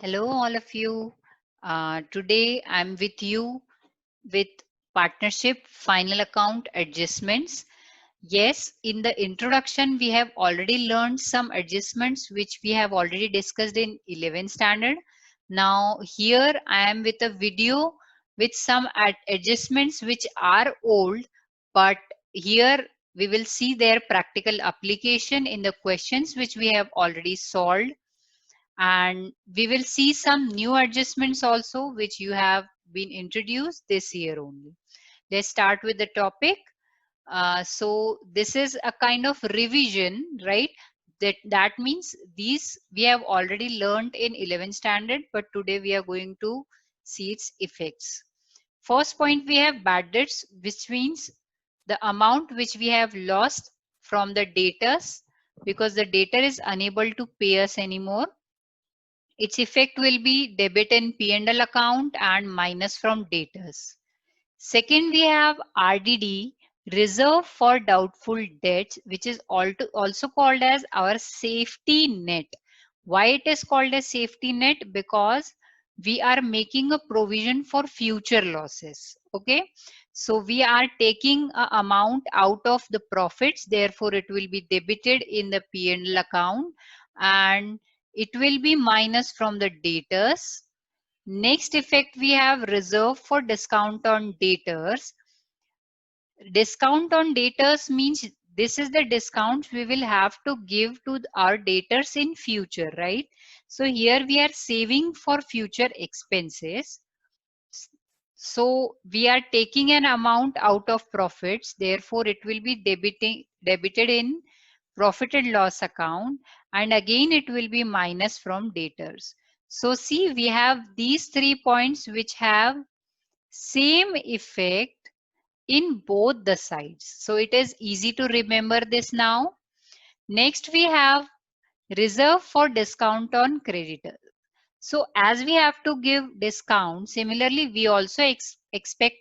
Hello, all of you. Today I'm with you with partnership final account adjustments. Yes, in the introduction, we have already learned some adjustments which we have already discussed in 11th standard. Now, here I am with a video with some adjustments which are old, but here we will see their practical application in the questions which we have already solved, and we will see some new adjustments also which you have been introduced this year only. Let's start with the topic. So this is a kind of revision, right? That means these we have already learned in 11th standard, but today we are going to see its effects. First point, we have bad debts, which means the amount which we have lost from the debtors because the debtor is unable to pay us anymore. Its effect will be debit in P&L account and minus from debtors. Second, we have RDD, Reserve for Doubtful Debts, which is also called as our safety net. Why it is called a safety net? Because we are making a provision for future losses. Okay, so we are taking a amount out of the profits, therefore it will be debited in the P&L account and it will be minus from the debtors. Next effect, we have reserve for discount on debtors. Discount on debtors means this is the discount we will have to give to our debtors in future, right? So here we are saving for future expenses. So we are taking an amount out of profits, therefore it will be debited in profit and loss account, and again it will be minus from debtors. So see, we have these 3 points which have same effect in both the sides. So it is easy to remember this now. Next we have reserve for discount on creditor. So as we have to give discount, similarly we also expect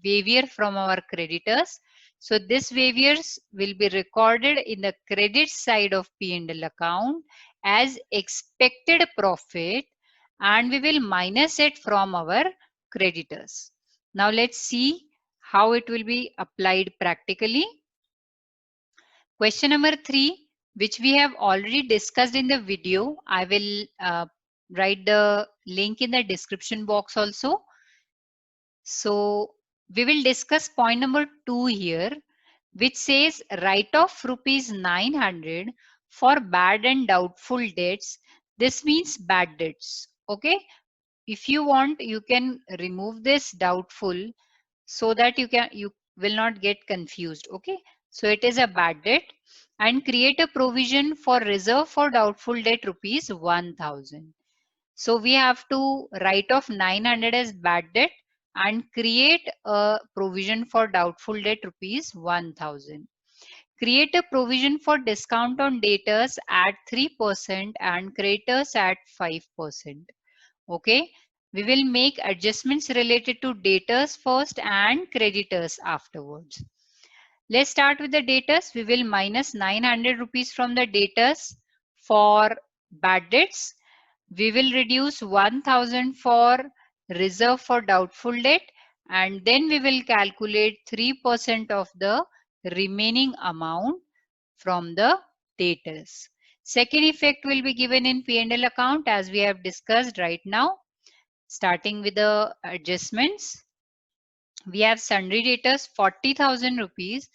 waiver from our creditors. So this waivers will be recorded in the credit side of P&L account as expected profit, and we will minus it from our creditors. Now let's see how it will be applied practically. Question number 3, which we have already discussed in the video. I will write the link in the description box also. So we will discuss point number 2 here, which says write off rupees 900 for bad and doubtful debts. This means bad debts. Okay. If you want, you can remove this doubtful so that you will not get confused. Okay. So it is a bad debt, and create a provision for reserve for doubtful debt rupees 1000. So we have to write off 900 as bad debt and create a provision for doubtful debt rupees 1000. Create a provision for discount on debtors at 3% and creditors at 5%. Okay. We will make adjustments related to debtors first and creditors afterwards. Let's start with the debtors. We will minus 900 rupees from the debtors for bad debts. We will reduce 1000 for reserve for doubtful debt, and then we will calculate 3% of the remaining amount from the debtors. Second effect will be given in P&L account as we have discussed right now. Starting with the adjustments, we have sundry debtors 40,000 rupees.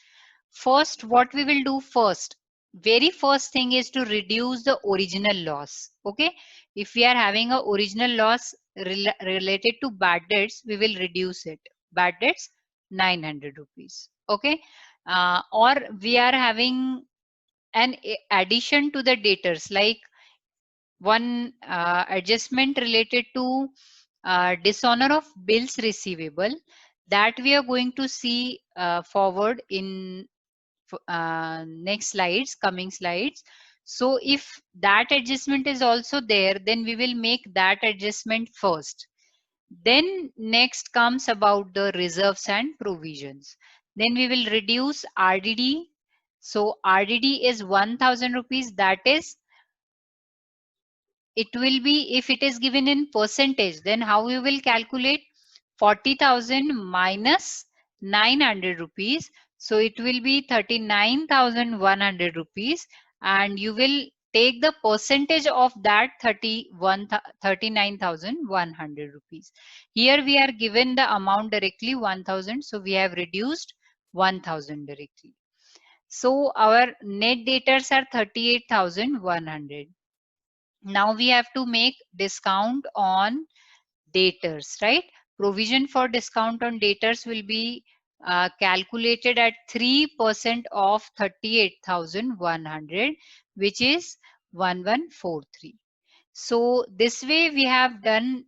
First, what we will do first, very first thing is to reduce the original loss. Okay, if we are having a original loss related to bad debts, we will reduce it. Bad debts 900 rupees. Okay, or we are having an addition to the debtors, like one adjustment related to dishonor of bills receivable, that we are going to see forward in next slides, coming slides. So if that adjustment is also there, then we will make that adjustment first. Then next comes about the reserves and provisions. Then we will reduce RDD. So RDD is 1000 rupees, that is it will be, if it is given in percentage, then how you will calculate? 40,000 minus 900 rupees. So it will be 39,100 rupees, and you will take the percentage of that 39,100 rupees. Here we are given the amount directly 1,000, so we have reduced 1,000 directly. So our net debtors are 38,100. Now we have to make discount on debtors, right? Provision for discount on debtors will be calculated at 3% of 38,100, which is 1143. So this way we have done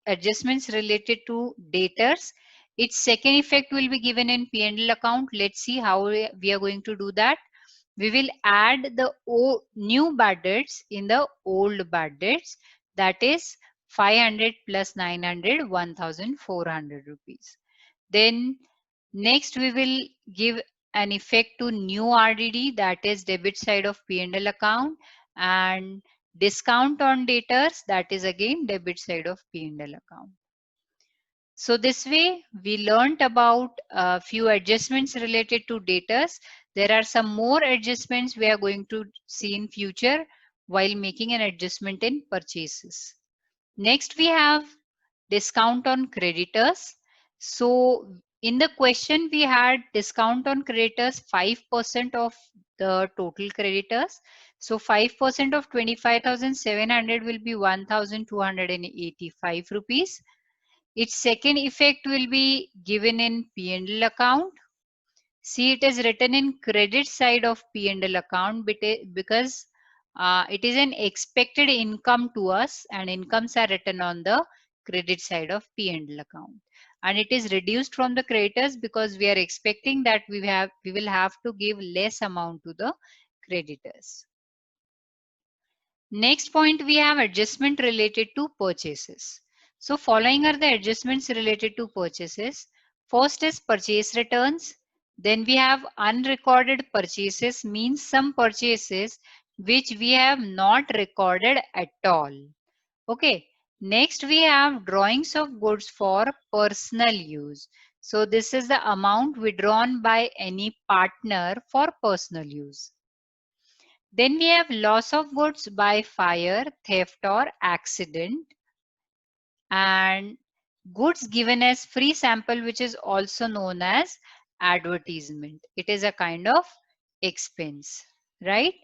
adjustments related to debtors. Its second effect will be given in P&L account. Let's see how we are going to do that. We will add the new bad debts in the old bad debts, that is 500 plus 900, 1,400 rupees. Then next we will give an effect to new RDD, that is debit side of P&L account, and discount on debtors, that is again debit side of P&L account. So this way we learned about a few adjustments related to debtors. There are some more adjustments we are going to see in future while making an adjustment in purchases. Next we have discount on creditors. So in the question we had discount on creditors 5% of the total creditors. So 5% of 25,700 will be 1,285 rupees. Its second effect will be given in P&L account. See, it is written in credit side of P&L account because it is an expected income to us, and incomes are written on the credit side of P&L account. And it is reduced from the creditors because we are expecting that we will have to give less amount to the creditors. Next point, we have adjustment related to purchases. So following are the adjustments related to purchases. First is purchase returns. Then we have unrecorded purchases, means some purchases which we have not recorded at all. Okay. Next we have drawings of goods for personal use. So this is the amount withdrawn by any partner for personal use. Then we have loss of goods by fire, theft or accident, and goods given as free sample, which is also known as advertisement. It is a kind of expense, right?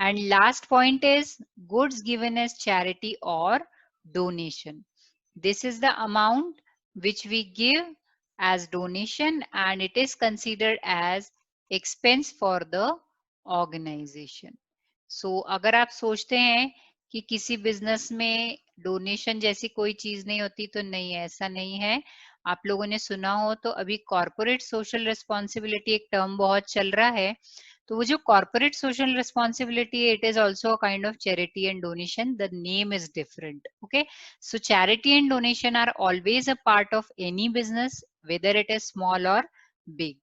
And last point is goods given as charity or donation. This is the amount which we give as donation, and it is considered as expense for the organization. So अगर आप सोचते हैं कि किसी business में donation जैसी कोई चीज नहीं होती, तो नहीं है, ऐसा नहीं है. आप लोगों ने सुना हो तो अभी कॉर्पोरेट सोशल रिस्पॉन्सिबिलिटी एक टर्म बहुत चल रहा है. तो वो जो कॉर्पोरेट सोशल रिस्पॉन्सिबिलिटी है, it is also a kind of charity and donation. The name is different. Okay, so charity and donation are always a part of any business, whether it is small और big.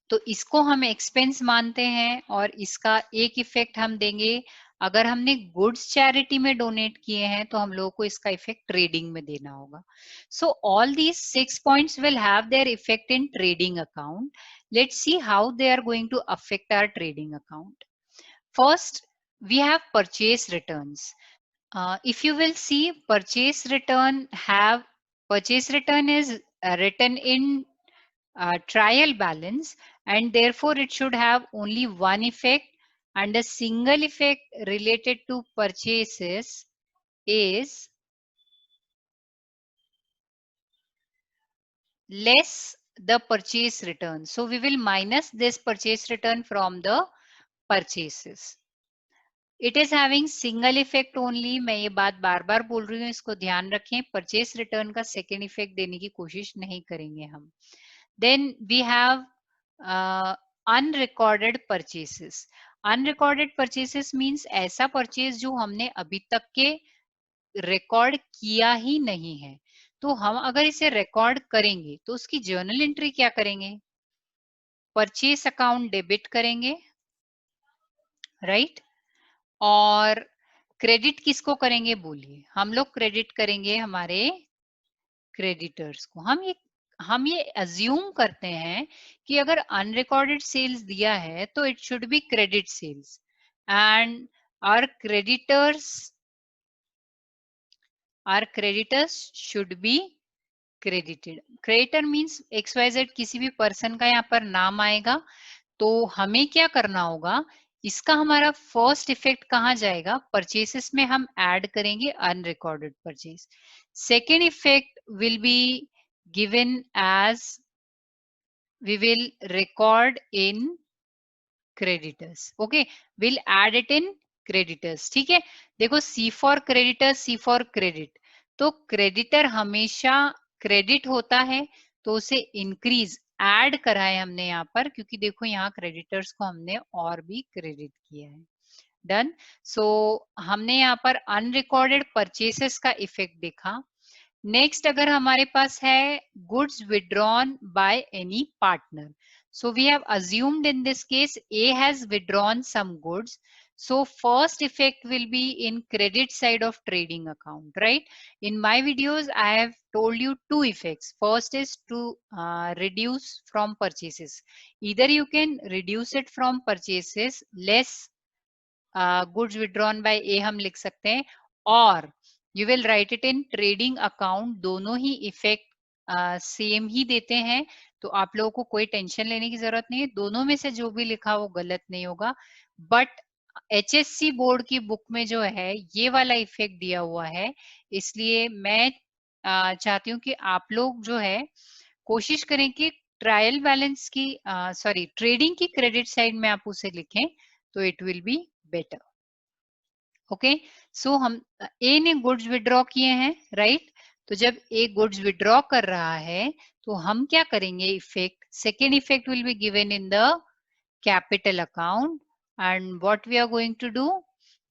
तो इसको हम expense मानते हैं, और इसका एक effect हम देंगे अगर हमने गुड्स चैरिटी में डोनेट किए हैं, तो हम लोगों को इसका इफेक्ट ट्रेडिंग में देना होगा. So all these 6 points will have their effect in trading account. Let's see how they are going to affect our trading account. First we have purchase returns. If you will see, purchase return is written in trial balance, and therefore it should have only one effect, and a single effect related to purchases is less the purchase return. So we will minus this purchase return from the purchases. It is having single effect only. मैं ये बात बार बार बोल रही हूँ, इसको ध्यान रखें. Purchase return का सेकेंड इफेक्ट देने की कोशिश नहीं करेंगे हम. Then we have unrecorded purchases. Unrecorded purchases means ऐसा परचेज जो हमने अभी तक के रिकॉर्ड किया ही नहीं है. तो हम अगर इसे रिकॉर्ड करेंगे तो उसकी जर्नल एंट्री क्या करेंगे? परचेस अकाउंट डेबिट करेंगे, राइट? और क्रेडिट किसको करेंगे बोलिए? हम लोग क्रेडिट करेंगे हमारे क्रेडिटर्स को। हम ये अज्यूम करते हैं कि अगर अनरिकॉर्डेड सेल्स दिया है तो it should be credit sales and our creditors should be credited. Creditor means XYZ किसी भी पर्सन का यहाँ पर नाम आएगा, तो हमें क्या करना होगा, इसका हमारा फर्स्ट इफेक्ट कहाँ जाएगा, परचेसेस में हम ऐड करेंगे unrecorded purchase. Second effect will be given as we will record in creditors. Okay, we'll add it in creditors. ठीक है, देखो C for creditors, C for credit, तो क्रेडिटर हमेशा क्रेडिट होता है, तो उसे इंक्रीज ऐड करा है हमने यहाँ पर, क्योंकि देखो यहाँ क्रेडिटर्स को हमने और भी क्रेडिट किया है। डन। सो हमने यहाँ पर अनरिकॉर्डेड परचेसेस का इफेक्ट देखा। नेक्स्ट अगर हमारे पास है goods withdrawn by any partner, so we have assumed in this case A has withdrawn some goods, so first effect will be in credit side of trading account, right? In my videos I have told you two effects. First is to reduce from purchases, either you can reduce it from purchases less goods withdrawn by a हम लिख सकते हैं, और you will write it in trading account. दोनों ही effect same ही देते हैं, तो आप लोगों को कोई टेंशन लेने की जरूरत नहीं है, दोनों में से जो भी लिखा वो गलत नहीं होगा। बट HSC बोर्ड की बुक में जो है ये वाला इफेक्ट दिया हुआ है, इसलिए मैं चाहती हूँ कि आप लोग जो है कोशिश करें कि ट्रायल बैलेंस की सॉरी ट्रेडिंग की क्रेडिट साइड में आप उसे लिखें, तो it will be better. Okay, so हम ए ने गुड्स विड्रॉ किए हैं, राइट? तो जब ए गुड्स विड्रॉ कर रहा है तो हम क्या करेंगे, effect second effect will be given in the capital account, and what we are going to do,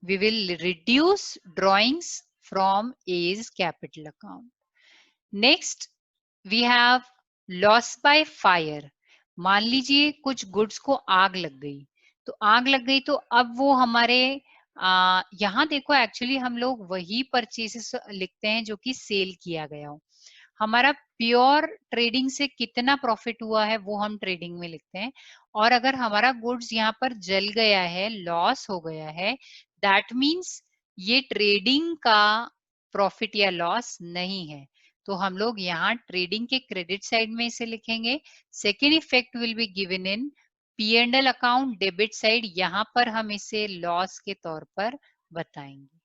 we will reduce drawings from as capital account. Next we have loss by fire. मान लीजिए कुछ goods को आग लग गई, तो आग लग गई तो अब वो हमारे यहाँ देखो एक्चुअली हम लोग वही परचेसेस लिखते हैं जो कि सेल किया गया हो। हमारा प्योर ट्रेडिंग से कितना प्रॉफिट हुआ है वो हम ट्रेडिंग में लिखते हैं, और अगर हमारा गुड्स यहाँ पर जल गया है, लॉस हो गया है, दैट मीन्स ये ट्रेडिंग का प्रॉफिट या लॉस नहीं है, तो हम लोग यहाँ ट्रेडिंग के क्रेडिट साइड में इसे लिखेंगे। Second effect will be given in P&L account debit side, यहाँ पर हम इसे लॉस के तौर पर बताएंगे।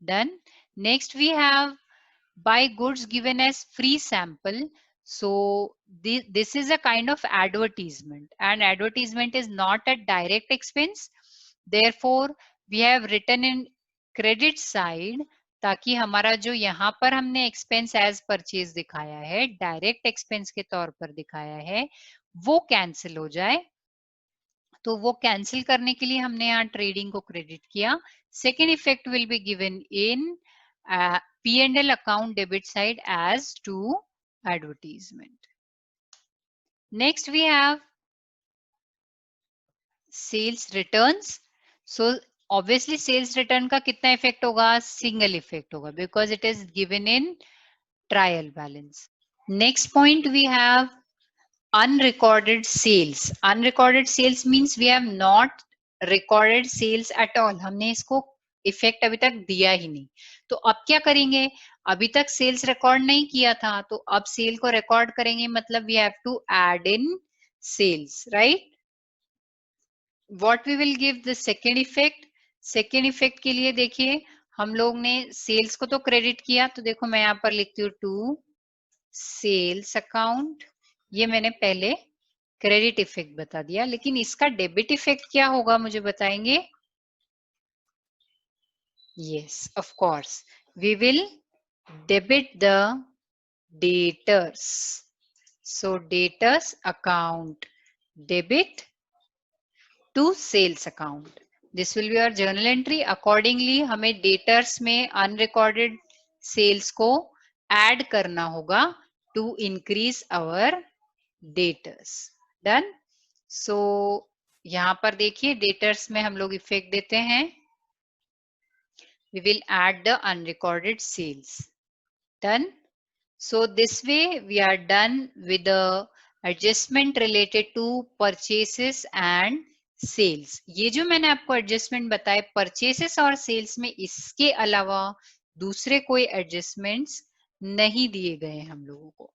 Done. Next we have buy goods given as free sample, so this is a kind of advertisement, and advertisement is not a direct expense, therefore we have written in credit side, ताकि हमारा जो यहाँ पर हमने expense as purchase दिखाया है, direct expense के तौर पर दिखाया है, वो कैंसिल हो जाए। तो वो कैंसिल करने के लिए हमने यहाँ ट्रेडिंग को क्रेडिट किया। Second effect will be given in P&L account debit side as to advertisement. Next we have sales returns. So obviously sales return का कितना इफेक्ट होगा, सिंगल इफेक्ट होगा, because it is given in trial balance. Next point we have unrecorded sales. Unrecorded sales means we have not recorded sales at all. हमने इसको effect अभी तक दिया ही नहीं, तो अब क्या करेंगे, अभी तक सेल्स रिकॉर्ड नहीं किया था, तो अब सेल को रिकॉर्ड करेंगे, मतलब we have to add in sales, right? What we will give the second effect. Second effect के लिए देखिए हम लोग ने सेल्स को तो क्रेडिट किया, तो देखो मैं यहाँ पर लिखती हूँ टू सेल्स अकाउंट, ये मैंने पहले क्रेडिट इफेक्ट बता दिया, लेकिन इसका डेबिट इफेक्ट क्या होगा मुझे बताएंगे? Yes, of course. We will debit the debtors. So debtors account debit to sales account. This will be our journal entry. Accordingly, हमें debtors में unrecorded sales को add करना होगा to increase our debtors. Done. So यहाँ पर देखिए debtors में हम लोग इफेक्ट देते हैं we will add the unrecorded sales. Done. So this way we are done with the adjustment related to purchases and sales. ये जो मैंने आपको adjustment बताए purchases और sales में, इसके अलावा दूसरे कोई adjustments नहीं दिए गए हम लोगों को.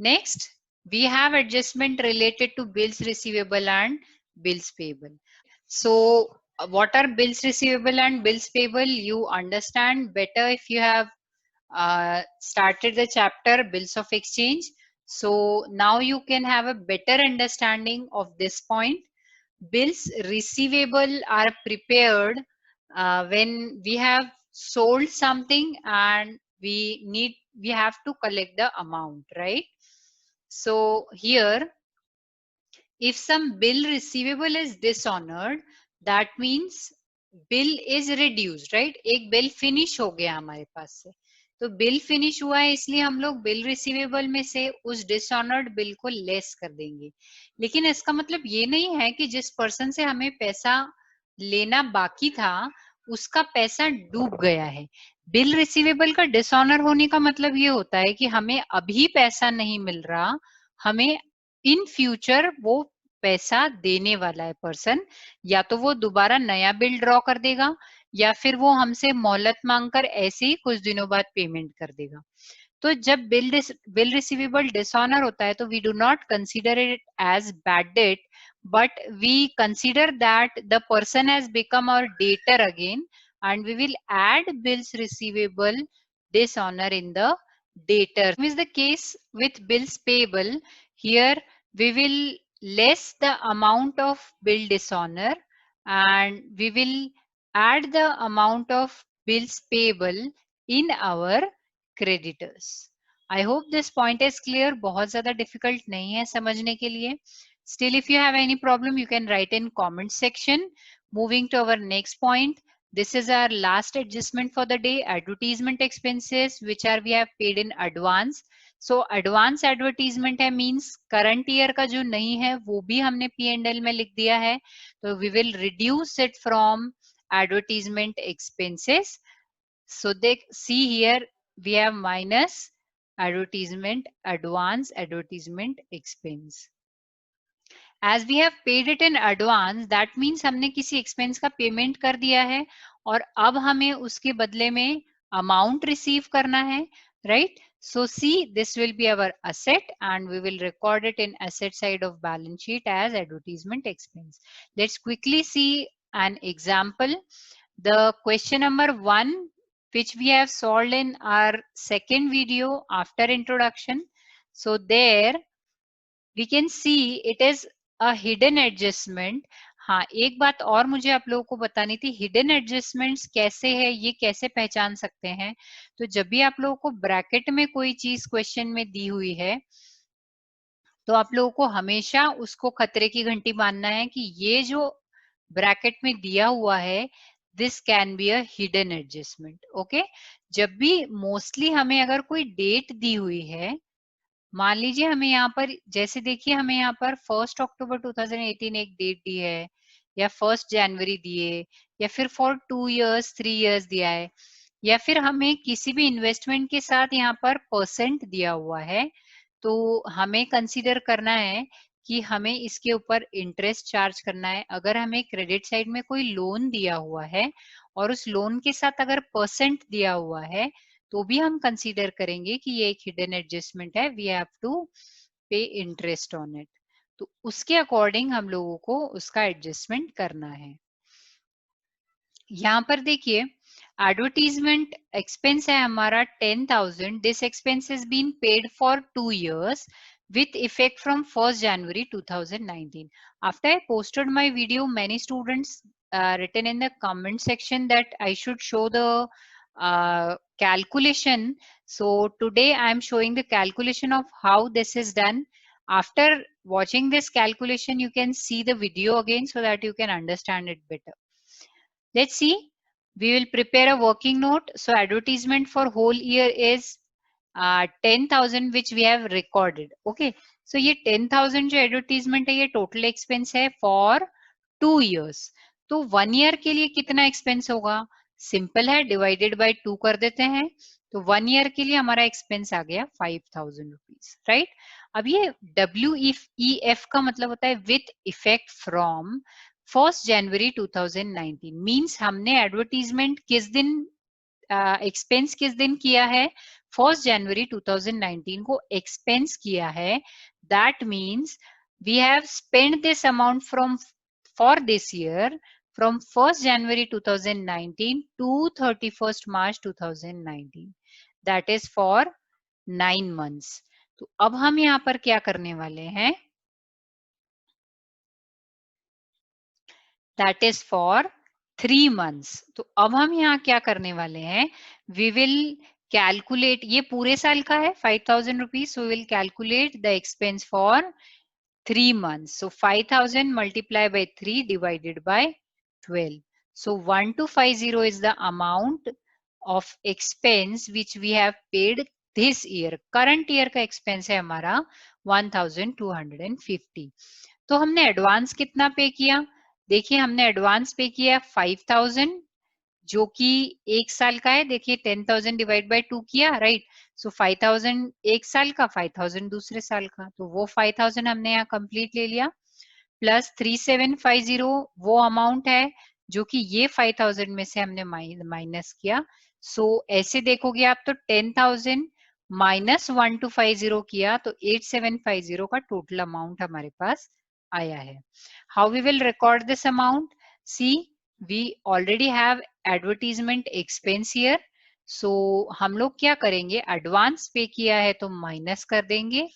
Next, we have adjustment related to bills receivable and bills payable. So what are bills receivable and bills payable? You understand better if you have started the chapter bills of exchange. So now you can have a better understanding of this point. Bills receivable are prepared when we have sold something and we have to collect the amount, right? So here, if some bill receivable is dishonored, that means bill is reduced, right? एक bill finish हो गया हमारे पास से, तो bill finish हुआ है इसलिए हम लोग bill receivable में से उस dishonored bill को less कर देंगे. लेकिन इसका मतलब ये नहीं है कि जिस person से हमें पैसा लेना बाकी था उसका पैसा डूब गया है. बिल रिसीवेबल का डिसऑनर होने का मतलब ये होता है कि हमें अभी पैसा नहीं मिल रहा, हमें इन फ्यूचर वो पैसा देने वाला है पर्सन, या तो वो दोबारा नया बिल ड्रॉ कर देगा या फिर वो हमसे मोहलत मांगकर ऐसे ही कुछ दिनों बाद पेमेंट कर देगा. तो जब बिल रिसीवेबल डिसऑनर होता है तो we do not consider it as bad debt, but we consider that the person has become our debtor again, and we will add bills receivable dishonor in the debtor. Is the case with bills payable. Here we will less the amount of bill dishonor and we will add the amount of bills payable in our creditors. I hope this point is clear. बहुत ज़्यादा difficult नहीं है समझने के लिए. Still, if you have any problem, you can write in comment section. Moving to our next point. This is our last adjustment for the day, advertisement expenses, which are we have paid in advance. So advance advertisement है means current year का जो नहीं है वो भी हमने P&L में लिख दिया है. So we will reduce it from advertisement expenses. So they see here we have minus advertisement advance advertisement expense. As we have paid it in advance, that means हमने किसी expense का payment कर दिया है और अब हमें उसके बदले में amount receive करना है, right? So see, this will be our asset and we will record it in asset side of balance sheet as advertisement expense. Let's quickly see an example. The question number 1, which we have solved in our second video after introduction. So there we can see it is a hidden adjustment. हाँ, एक बात और मुझे आप लोगों को बतानी थी, हिडन एडजस्टमेंट्स कैसे है, ये कैसे पहचान सकते हैं. तो जब भी आप लोगों को ब्रैकेट में कोई चीज क्वेश्चन में दी हुई है तो आप लोगों को हमेशा उसको खतरे की घंटी मानना है कि ये जो ब्रैकेट में दिया हुआ है this can be a hidden adjustment. Okay, जब भी मोस्टली हमें अगर कोई डेट दी हुई है, मान लीजिए हमें यहाँ पर, जैसे देखिए हमें यहाँ पर 1 अक्टूबर 2018 एक डेट दी है या 1 जनवरी दिए या फिर फॉर 2 इयर्स 3 इयर्स दिया है, या फिर हमें किसी भी इन्वेस्टमेंट के साथ यहाँ पर परसेंट दिया हुआ है, तो हमें कंसीडर करना है कि हमें इसके ऊपर इंटरेस्ट चार्ज करना है. अगर हमें क्रेडिट साइड में कोई लोन दिया हुआ है और उस लोन के साथ अगर परसेंट दिया हुआ है तो भी हम कंसीडर करेंगे कि ये एक हिडन एडजस्टमेंट है, वी हैव टू पे इंटरेस्ट ऑन इट. तो उसके अकॉर्डिंग हम लोगों को उसका एडजस्टमेंट करना है. यहाँ पर देखिए एडवर्टीजमेंट एक्सपेंस है हमारा 10,000. This expense is been paid for 2 years with effect from 1st January 2019. After I posted my video, many students written in the comment section that I should show the calculation. So today I am showing the calculation of how this is done. After watching this calculation, you can see the video again so that you can understand it better. Let's see. We will prepare a working note. So advertisement for whole year is 10,000 which we have recorded. Okay. So ये 10,000 जो advertisement है ये total expense है for 2 years. तो 1 year के लिए कितना expense होगा? सिंपल है, डिवाइडेड बाय 2 कर देते हैं, तो 1 ईयर के लिए हमारा एक्सपेंस आ गया 5000 रुपीज, राइट। अब ये WEF का मतलब होता है with effect from 1 January 2019, means हमने एडवर्टीजमेंट किस दिन, एक्सपेंस किस दिन किया है, 1 जनवरी 2019 को एक्सपेंस किया है। That means we have spend this amount from for this year from 1st January 2019 to 31st March 2019, that is for 9 months। तो अब हम यहाँ पर क्या करने वाले हैं, that is for 3 months। तो अब हम यहाँ क्या करने वाले हैं, we will calculate, ये पूरे साल का है 5000 rupees, so we will calculate the expense for 3 months। So 5000 multiplied by 3 divided by 12. So 1250 is the amount of expense which we have paid this year। current year का expense है हमारा 1250। तो हमने एडवांस कितना पे किया, देखिए हमने एडवांस पे किया 5000 जो कि एक साल का है, देखिए 10,000 डिवाइड बाय 2 किया, राइट। सो 5000 एक साल का, 5000 दूसरे साल का, तो वो 5000 हमने यहाँ कंप्लीट ले लिया, प्लस 3750 वो अमाउंट है जो कि ये 5000 में से हमने माइनस किया। सो ऐसे देखोगे आप तो 10,000 माइनस 1250 किया तो 8750 का टोटल अमाउंट हमारे पास आया है। How we will record this amount, see we already have advertisement expense here. So हम लोग क्या करेंगे, एडवांस पे किया है तो माइनस कर देंगे,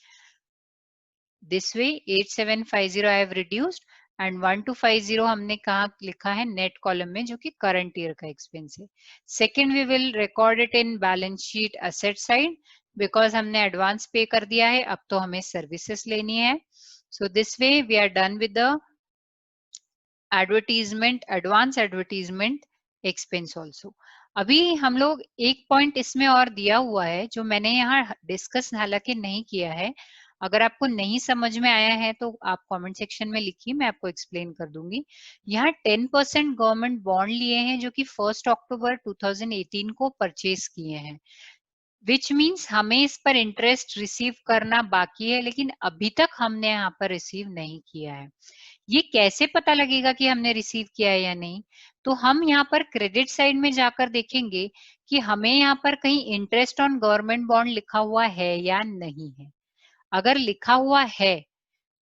this way 8750 I have reduced and 1250 हमने कहा लिखा है नेट कॉलम में जो कि करंट ईयर का एक्सपेंस है। Second we will record it in balance sheet asset side, because हमने एडवांस पे कर दिया है, अब तो हमें सर्विसेज लेनी है। So this way we are done with the advertisement, advance advertisement expense also. अभी हम लोग एक पॉइंट इसमें और दिया हुआ है जो मैंने यहाँ डिस्कस हालांकि नहीं किया है, अगर आपको नहीं समझ में आया है तो आप कमेंट सेक्शन में लिखिए, मैं आपको एक्सप्लेन कर दूंगी। यहाँ 10% गवर्नमेंट बॉन्ड लिए हैं जो कि 1 अक्टूबर 2018 को परचेज किए हैं, विच मीन्स हमें इस पर इंटरेस्ट रिसीव करना बाकी है, लेकिन अभी तक हमने यहाँ पर रिसीव नहीं किया है। ये कैसे पता लगेगा कि हमने रिसीव किया है या नहीं, तो हम यहाँ पर क्रेडिट साइड में जाकर देखेंगे कि हमें यहाँ पर कहीं इंटरेस्ट ऑन गवर्नमेंट बॉन्ड लिखा हुआ है या नहीं है। अगर लिखा हुआ है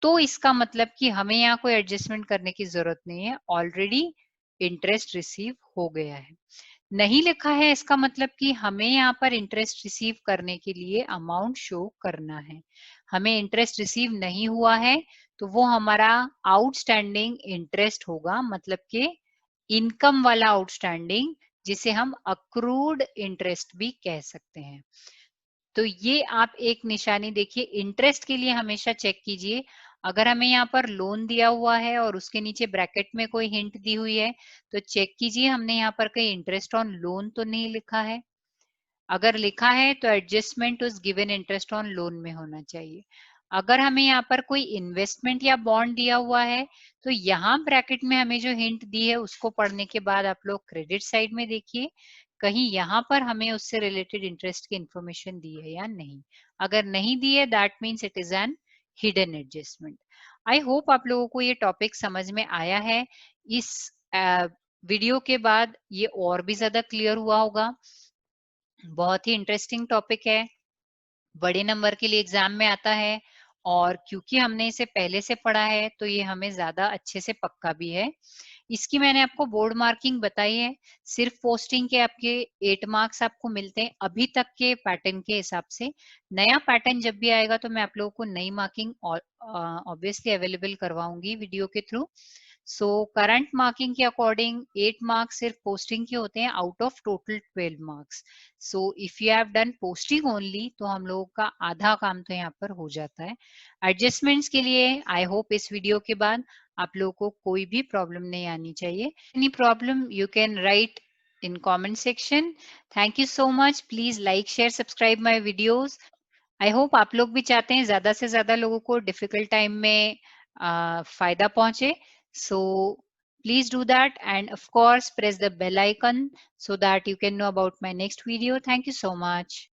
तो इसका मतलब कि हमें यहाँ कोई एडजस्टमेंट करने की जरूरत नहीं है, ऑलरेडी इंटरेस्ट रिसीव हो गया है। नहीं लिखा है इसका मतलब कि हमें यहाँ पर इंटरेस्ट रिसीव करने के लिए अमाउंट शो करना है। हमें इंटरेस्ट रिसीव नहीं हुआ है तो वो हमारा आउटस्टैंडिंग इंटरेस्ट होगा, मतलब कि इनकम वाला आउटस्टैंडिंग, जिसे हम अक्रूड इंटरेस्ट भी कह सकते हैं। तो ये आप एक निशानी देखिए, इंटरेस्ट के लिए हमेशा चेक कीजिए, अगर हमें यहाँ पर लोन दिया हुआ है और उसके नीचे ब्रैकेट में कोई हिंट दी हुई है तो चेक कीजिए हमने यहाँ पर कहीं इंटरेस्ट ऑन लोन तो नहीं लिखा है। अगर लिखा है तो एडजस्टमेंट उस गिवन इंटरेस्ट ऑन लोन में होना चाहिए। अगर हमें यहाँ पर कोई इन्वेस्टमेंट या बॉन्ड दिया हुआ है तो यहाँ ब्रैकेट में हमें जो हिंट दी है उसको पढ़ने के बाद आप लोग क्रेडिट साइड में देखिए कहीं यहाँ पर हमें उससे रिलेटेड इंटरेस्ट की इंफॉर्मेशन दी है या नहीं। अगर नहीं दी है that means it is an hidden adjustment. I hope आप लोगों को ये टॉपिक समझ में आया है। इस वीडियो के बाद ये और भी ज्यादा क्लियर हुआ होगा। बहुत ही इंटरेस्टिंग टॉपिक है, बड़े नंबर के लिए एग्जाम में आता है और क्योंकि हमने इसे पहले से पढ़ा है तो ये हमें ज्यादा अच्छे से पक्का भी है। इसकी मैंने आपको बोर्ड मार्किंग बताई है, सिर्फ पोस्टिंग के आपके 8 मार्क्स आपको मिलते हैं अभी तक के पैटर्न के हिसाब से। नया पैटर्न जब भी आएगा तो मैं आप लोगों को नई मार्किंग ऑब्वियसली अवेलेबल करवाऊंगी वीडियो के थ्रू। सो करंट मार्किंग के अकॉर्डिंग 8 मार्क्स सिर्फ पोस्टिंग के होते हैं out of total 12 marks. So if you have done posting only तो हम लोगों का आधा काम तो यहाँ पर हो जाता है। एडजस्टमेंट्स के लिए आई होप इस वीडियो के बाद आप लोगों को कोई भी प्रॉब्लम नहीं आनी चाहिए। Any problem you can write in comment section. Thank you so much, please like share subscribe my videos. I hope आप लोग भी चाहते हैं ज्यादा से ज्यादा लोगों को डिफिकल्ट टाइम में फायदा पहुंचे। सो Please do that, and of course press the bell icon so that you can know about my next video. Thank you so much.